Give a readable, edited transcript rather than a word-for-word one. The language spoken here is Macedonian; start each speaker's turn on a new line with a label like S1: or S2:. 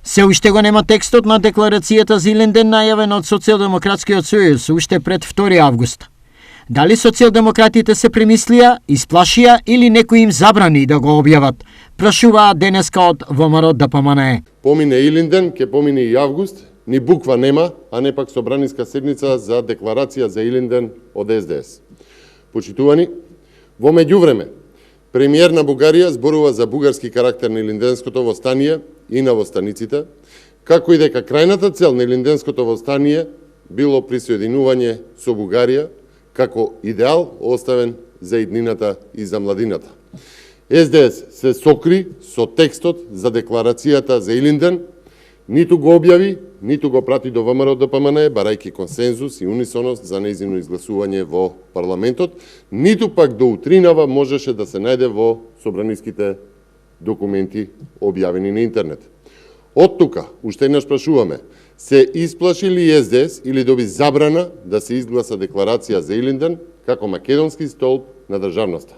S1: Се уште го нема текстот на декларацијата за Илинден најавен од Социјалдемократскиот сојуз уште пред 2 август. Дали социјалдемократите се премислија, исплашија или некој им забрани да го објават? Прашуваат денеска од ВМРО ДПМНЕ.
S2: Помине Илинден, ке помине и август, ни буква нема, а не пак собраниска седница за декларација за Илинден од СДС. Почитувани, во меѓувреме, премиер на Бугарија зборува за бугарски карактер на Илинденското востание и на востаниците, како и дека крајната цел на Илинденското востание било присоединување со Бугарија како идеал оставен за иднината и за младината. СДС се сокри со текстот за декларацијата за Илинден, ниту го објави, ниту го прати до ВМРО ДПМНЕ, барајки консензус и унисоност за нејзино изгласување во парламентот, ниту пак до утринава можеше да се најде во собраниските документи објавени на интернет. Од тука, уште еднаш прашуваме, се исплаши ли СДС или доби забрана да се изгласа декларација за Илинден како македонски столб на државноста?